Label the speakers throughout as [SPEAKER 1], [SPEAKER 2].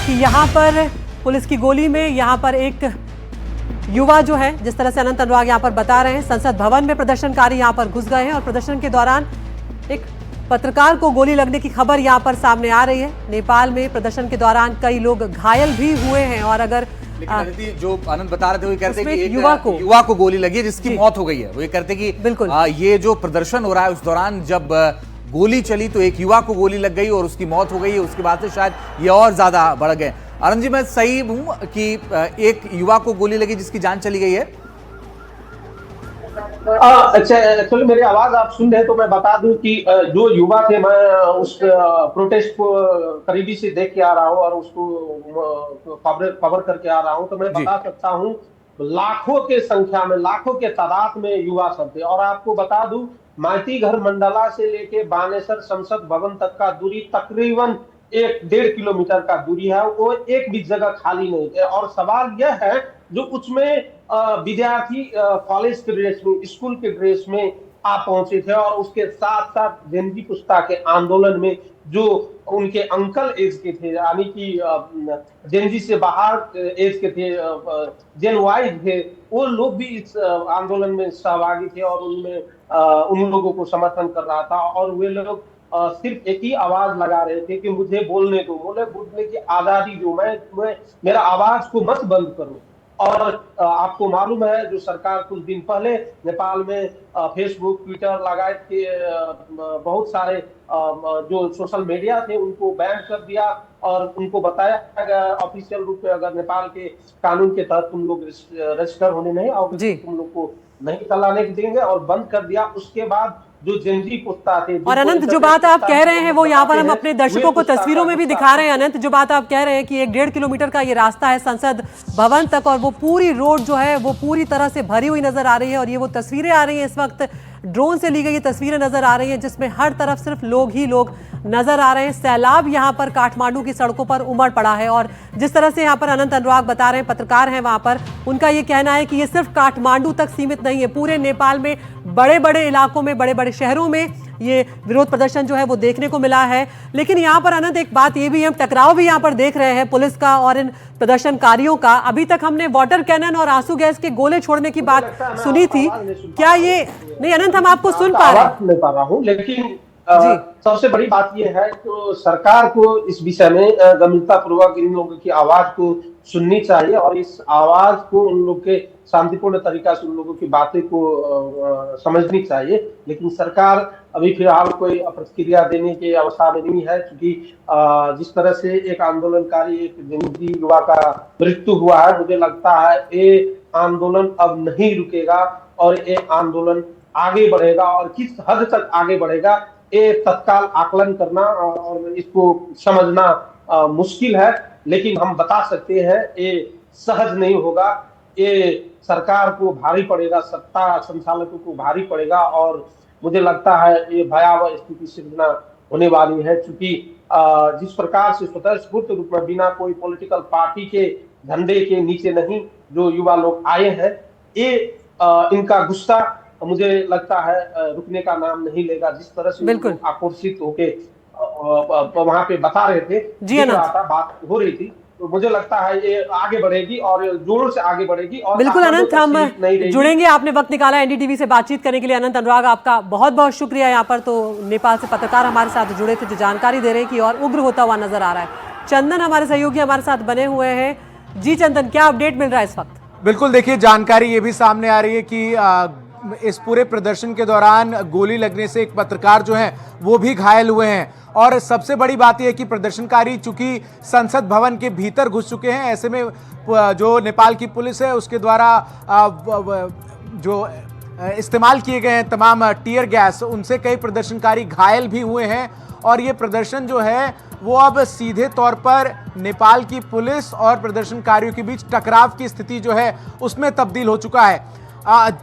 [SPEAKER 1] कि यहाँ पर पुलिस की गोली में यहाँ पर एक युवा जो है, जिस तरह से अनंत अनुराग यहाँ पर बता रहे हैं, संसद भवन में प्रदर्शनकारी यहाँ पर घुस गए हैं और प्रदर्शन के दौरान एक पत्रकार को गोली लगने की खबर यहाँ पर सामने आ रही है। नेपाल में प्रदर्शन के दौरान कई लोग घायल भी हुए हैं और अगर
[SPEAKER 2] लेकिन जो आनंद बता रहे थे वो कहते हैं कि एक
[SPEAKER 1] युवा
[SPEAKER 2] को गोली लगी है जिसकी मौत हो गई है। वो ये कहते कि
[SPEAKER 1] बिल्कुल
[SPEAKER 2] ये जो प्रदर्शन हो रहा है उस दौरान जब गोली चली तो एक युवा को गोली लग गई और उसकी मौत हो गई। उसके बाद से शायद ये और ज्यादा बढ़ गए। आनंद जी, मैं सही हूं कि एक युवा को गोली लगी जिसकी जान चली गई है?
[SPEAKER 3] अच्छा, एक्चुअली मेरी आवाज आप सुन रहे हैं तो मैं बता दूं कि जो युवा थे, मैं उस प्रोटेस्ट को करीबी से देख के आ रहा हूं और उसको कवर करके आ रहा हूं, तो मैं बता सकता हूं लाखों के संख्या में, लाखों के तादाद में युवा सब थे। और आपको बता दूं, माइती घर मंडला से लेके बानेसर संसद भवन तक का दूरी तकरीबन 1-1.5 किलोमीटर का दूरी है। वो एक भी जगह खाली नहीं है। और सवाल यह है जो उसमें विद्यार्थी कॉलेज के ड्रेस में, स्कूल के ड्रेस में आ पहुंचे थे और उसके साथ साथ जेनजी पुस्ता के आंदोलन में जो उनके अंकल एज के थे, यानी कि जेनजी से बाहर एज के थे, जेन वाई थे, वो लोग भी इस आंदोलन में सहभागी थे और उनमें उन लोगों को समर्थन कर रहा था। और वे लोग सिर्फ एक ही आवाज लगा रहे थे कि मुझे बोलने दो, बोलने की आजादी दो, मैं मेरा आवाज को मत बंद करो। और आपको मालूम है जो सरकार कुछ दिन पहले नेपाल में फेसबुक, ट्विटर लगायत के बहुत सारे जो सोशल मीडिया थे उनको बैन कर दिया और उनको बताया गया ऑफिशियल रूप में, अगर नेपाल के कानून के तहत तुम लोग रजिस्टर होने नहीं और तुम लोग को नहीं चलाने देंगे, और बंद कर दिया। उसके बाद जो जेनजी पुस्ता थे,
[SPEAKER 1] और अनंत जो बात आप कह रहे हैं वो यहाँ पर हम अपने दर्शकों को तस्वीरों में भी दिखा रहे हैं। अनंत जो बात आप कह रहे हैं कि 1-1.5 किलोमीटर का ये रास्ता है संसद भवन तक और वो पूरी रोड जो है वो पूरी तरह से भरी हुई नजर आ रही है। और ये वो तस्वीरें आ रही हैं, इस वक्त ड्रोन से ली गई ये तस्वीरें नजर आ रही हैं जिसमें हर तरफ सिर्फ लोग ही लोग नजर आ रहे हैं। सैलाब यहाँ पर काठमांडू की सड़कों पर उमड़ पड़ा है और जिस तरह से यहाँ पर अनंत अनुराग बता रहे हैं, पत्रकार हैं वहाँ पर, उनका ये कहना है कि ये सिर्फ काठमांडू तक सीमित नहीं है, पूरे नेपाल में बड़े बड़े इलाकों में, बड़े बड़े शहरों में ये विरोध प्रदर्शन जो है वो देखने को मिला है। लेकिन यहाँ पर अनंत एक बात ये भी है, टकराव भी यहाँ पर देख रहे हैं पुलिस का और इन प्रदर्शनकारियों का। अभी तक हमने वाटर कैनन और आंसू गैस के गोले छोड़ने की बात सुनी थी, क्या ये नहीं? अनंत, हम आपको सुन पा रहा हूँ,
[SPEAKER 3] लेकिन सबसे बड़ी बात यह है कि सरकार को इस विषय में गंभीरता पूर्वक इन लोगों की आवाज को सुननी चाहिए और इस आवाज को उन लोग के शांतिपूर्ण तरीका से उन लोगों की बातें को समझनी चाहिए। लेकिन सरकार अभी फिलहाल कोई प्रतिक्रिया देने के अवस्था में नहीं है, क्योंकि जिस तरह से एक आंदोलनकारी, एक जेनजी युवा का मृत्यु हुआ है, मुझे लगता है ये आंदोलन अब नहीं रुकेगा और ये आंदोलन आगे बढ़ेगा। और किस हद तक आगे बढ़ेगा ये तत्काल आकलन करना और इसको समझना मुश्किल है। लेकिन हम बता सकते हैं ये सहज नहीं होगा, ये सरकार को भारी पड़ेगा, सत्ता संचालकों को भारी पड़ेगा और मुझे लगता है ये भयावह स्थिति सृजना होने वाली है। क्योंकि जिस प्रकार से स्वतः स्फूर्त रूप में बिना कोई पॉलिटिकल पार्टी के झंडे के नीचे नहीं जो युवा लोग आए हैं, ये इनका गुस्सा मुझे लगता है रुकने का नाम नहीं लेगा। जिस तरह से बिल्कुल आकर्षित होके वहां पे बता रहे थे, बात हो रही थी, तो मुझे लगता है ये आगे बढ़ेगी और जोर से आगे बढ़ेगी। और
[SPEAKER 1] बिल्कुल अनंत, हम जुड़ेंगे, आपने वक्त निकाला एनडीटीवी से बातचीत करने के लिए। अनंत अनुराग, आपका बहुत बहुत शुक्रिया। यहाँ पर तो नेपाल से पत्रकार हमारे साथ जुड़े थे जो जानकारी दे रहे हैं कि और उग्र होता हुआ नजर आ रहा है। चंदन हमारे सहयोगी हमारे साथ बने हुए हैं। जी चंदन, क्या अपडेट मिल रहा है इस वक्त?
[SPEAKER 4] बिल्कुल, देखिए जानकारी ये भी सामने आ रही है कि इस पूरे प्रदर्शन के दौरान गोली लगने से एक पत्रकार जो है वो भी घायल हुए हैं। और सबसे बड़ी बात यह है कि प्रदर्शनकारी चूंकि संसद भवन के भीतर घुस चुके हैं, ऐसे में जो नेपाल की पुलिस है उसके द्वारा जो इस्तेमाल किए गए हैं तमाम टीयर गैस, उनसे कई प्रदर्शनकारी घायल भी हुए हैं। और ये प्रदर्शन जो है वो अब सीधे तौर पर नेपाल की पुलिस और प्रदर्शनकारियों के बीच टकराव की स्थिति जो है उसमें तब्दील हो चुका है।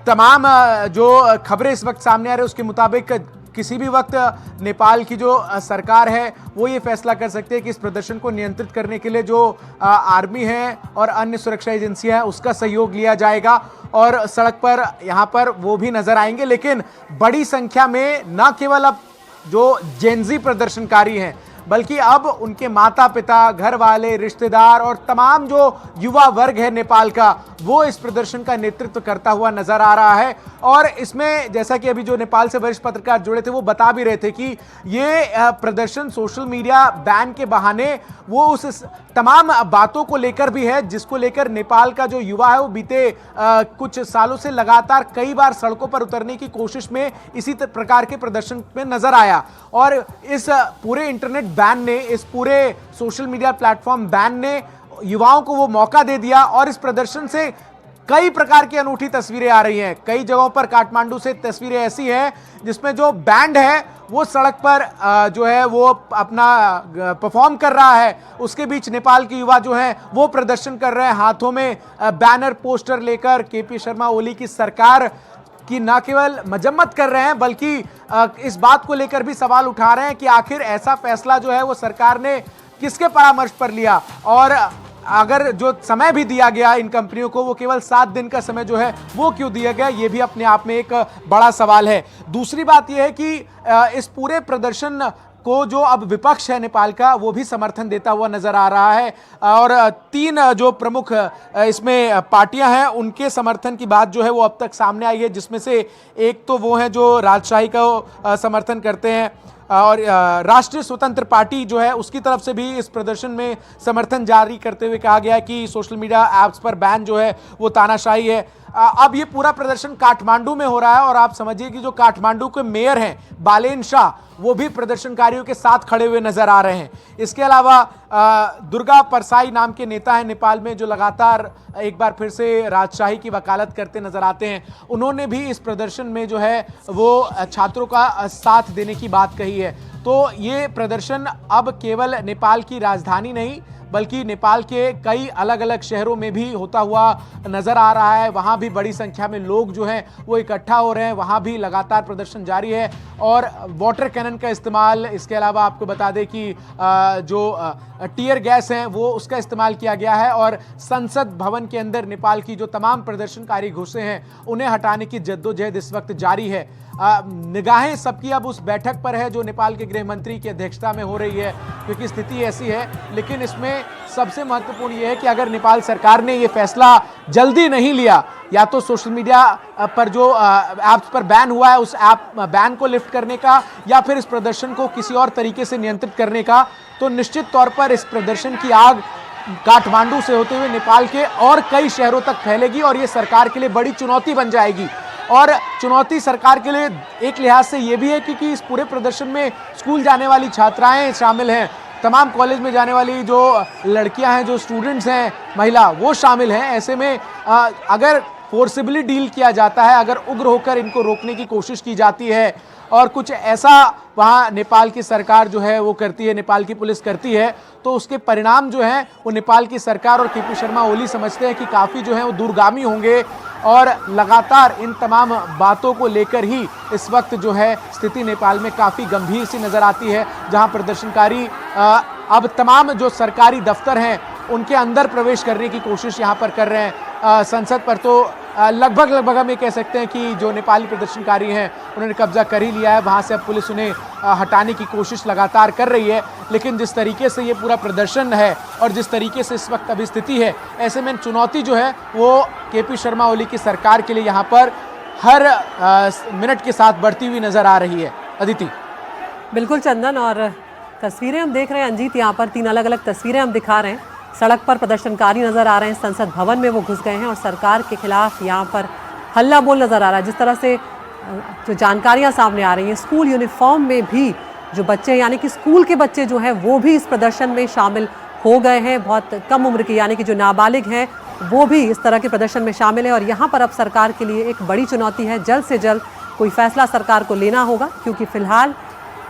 [SPEAKER 4] तमाम जो खबरें इस वक्त सामने आ रही है उसके मुताबिक किसी भी वक्त नेपाल की जो सरकार है वो ये फैसला कर सकती है कि इस प्रदर्शन को नियंत्रित करने के लिए जो आर्मी है और अन्य सुरक्षा एजेंसियां हैं उसका सहयोग लिया जाएगा और सड़क पर यहाँ पर वो भी नजर आएंगे। लेकिन बड़ी संख्या में न केवल अब जो जेनजी प्रदर्शनकारी हैं बल्कि अब उनके माता पिता, घर वाले, रिश्तेदार और तमाम जो युवा वर्ग है नेपाल का, वो इस प्रदर्शन का नेतृत्व करता हुआ नजर आ रहा है। और इसमें जैसा कि अभी जो नेपाल से वरिष्ठ पत्रकार जुड़े थे वो बता भी रहे थे कि ये प्रदर्शन सोशल मीडिया बैन के बहाने वो उस तमाम बातों को लेकर भी है जिसको लेकर नेपाल का जो युवा है वो बीते कुछ सालों से लगातार कई बार सड़कों पर उतरने की कोशिश में इसी प्रकार के प्रदर्शन में नजर आया। और इस पूरे इंटरनेट बैन ने, इस पूरे सोशल मीडिया प्लेटफॉर्म बैन ने युवाओं को वो मौका दे दिया और इस प्रदर्शन से कई प्रकार की अनूठी तस्वीरें आ रही हैं। कई जगहों पर काठमांडू से तस्वीरें ऐसी हैं जिसमें जो बैंड है वो सड़क पर जो है वो अपना परफॉर्म कर रहा है, उसके बीच नेपाल के युवा जो हैं वो प्रदर्शन कर रहे हैं, हाथों में बैनर पोस्टर लेकर केपी शर्मा ओली की सरकार की न केवल मजम्मत कर रहे हैं बल्कि इस बात को लेकर भी सवाल उठा रहे हैं कि आखिर ऐसा फैसला जो है वो सरकार ने किसके परामर्श पर लिया, और अगर जो समय भी दिया गया इन कंपनियों को वो केवल 7 दिन का समय जो है वो क्यों दिया गया, ये भी अपने आप में एक बड़ा सवाल है। दूसरी बात यह है कि इस पूरे प्रदर्शन को जो अब विपक्ष है नेपाल का वो भी समर्थन देता हुआ नजर आ रहा है और 3 जो प्रमुख इसमें पार्टियां हैं उनके समर्थन की बात जो है वो अब तक सामने आई है, जिसमें से एक तो वो हैं जो राजशाही का समर्थन करते हैं और राष्ट्रीय स्वतंत्र पार्टी जो है उसकी तरफ से भी इस प्रदर्शन में समर्थन जारी करते हुए कहा गया है कि सोशल मीडिया ऐप्स पर बैन जो है वो तानाशाही है। अब ये पूरा प्रदर्शन काठमांडू में हो रहा है और आप समझिए कि जो काठमांडू के मेयर हैं बालेन शाह वो भी प्रदर्शनकारियों के साथ खड़े हुए नजर आ रहे हैं। इसके अलावा दुर्गा परसाई नाम के नेता हैं नेपाल में जो लगातार एक बार फिर से राजशाही की वकालत करते नजर आते हैं, उन्होंने भी इस प्रदर्शन में जो है वो छात्रों का साथ देने की बात कही है। तो ये प्रदर्शन अब केवल नेपाल की राजधानी नहीं बल्कि नेपाल के कई अलग अलग शहरों में भी होता हुआ नजर आ रहा है। वहाँ भी बड़ी संख्या में लोग जो हैं वो इकट्ठा हो रहे हैं, वहाँ भी लगातार प्रदर्शन जारी है और वाटर कैनन का इस्तेमाल, इसके अलावा आपको बता दें कि जो टीयर गैस हैं वो उसका इस्तेमाल किया गया है और संसद भवन के अंदर नेपाल की जो तमाम प्रदर्शनकारी घुसे हैं उन्हें हटाने की जद्दोजहद इस वक्त जारी है। निगाहें सबकी अब उस बैठक पर है जो नेपाल के गृह मंत्री की अध्यक्षता में हो रही है, क्योंकि स्थिति ऐसी है। लेकिन इसमें सबसे महत्वपूर्ण यह है कि अगर नेपाल सरकार ने यह फैसला जल्दी नहीं लिया, या तो सोशल मीडिया पर जो ऐप्स पर बैन हुआ है उस ऐप बैन को लिफ्ट करने का, या फिर इस प्रदर्शन को किसी और तरीके से नियंत्रित करने का, तो निश्चित तौर पर इस प्रदर्शन की आग काठमांडू से होते हुए नेपाल के और कई शहरों तक फैलेगी और ये सरकार के लिए बड़ी चुनौती बन जाएगी। और चुनौती सरकार के लिए एक लिहाज से ये भी है क्योंकि इस पूरे प्रदर्शन में स्कूल जाने वाली छात्राएं शामिल हैं, तमाम कॉलेज में जाने वाली जो लड़कियां हैं, जो स्टूडेंट्स हैं, महिला, वो शामिल हैं। ऐसे में अगर फोर्सिबली डील किया जाता है, अगर उग्र होकर इनको रोकने की कोशिश की जाती है और कुछ ऐसा वहाँ नेपाल की सरकार जो है वो करती है, नेपाल की पुलिस करती है, तो उसके परिणाम जो हैं वो नेपाल की सरकार और केपी शर्मा ओली समझते हैं कि काफ़ी जो है वो दूरगामी होंगे और लगातार इन तमाम बातों को लेकर ही इस वक्त जो है स्थिति नेपाल में काफ़ी गंभीर सी नज़र आती है, जहां प्रदर्शनकारी अब तमाम जो सरकारी दफ्तर हैं उनके अंदर प्रवेश करने की कोशिश यहां पर कर रहे हैं। संसद पर तो लगभग हम ये कह सकते हैं कि जो नेपाली प्रदर्शनकारी हैं उन्होंने कब्जा कर ही लिया है, वहाँ से अब पुलिस उन्हें हटाने की कोशिश लगातार कर रही है। लेकिन जिस तरीके से ये पूरा प्रदर्शन है और जिस तरीके से इस वक्त अभी स्थिति है, ऐसे में चुनौती जो है वो केपी शर्मा ओली की सरकार के लिए यहाँ पर हर मिनट के साथ बढ़ती हुई नजर आ रही है। अदिति।
[SPEAKER 1] बिल्कुल चंदन, और तस्वीरें हम देख रहे हैं अंजीत, यहाँ पर 3 अलग अलग तस्वीरें हम दिखा रहे हैं। सड़क पर प्रदर्शनकारी नजर आ रहे हैं, संसद भवन में वो घुस गए हैं और सरकार के खिलाफ यहाँ पर हल्ला बोल नजर आ रहा है। जिस तरह से जो जानकारियाँ सामने आ रही हैं, स्कूल यूनिफॉर्म में भी जो बच्चे यानी कि स्कूल के बच्चे जो हैं वो भी इस प्रदर्शन में शामिल हो गए हैं। बहुत कम उम्र के यानी कि जो नाबालिग हैं वो भी इस तरह के प्रदर्शन में शामिल है और यहाँ पर अब सरकार के लिए एक बड़ी चुनौती है। जल्द से जल्द कोई फैसला सरकार को लेना होगा क्योंकि फिलहाल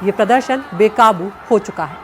[SPEAKER 1] ये प्रदर्शन बेकाबू हो चुका है।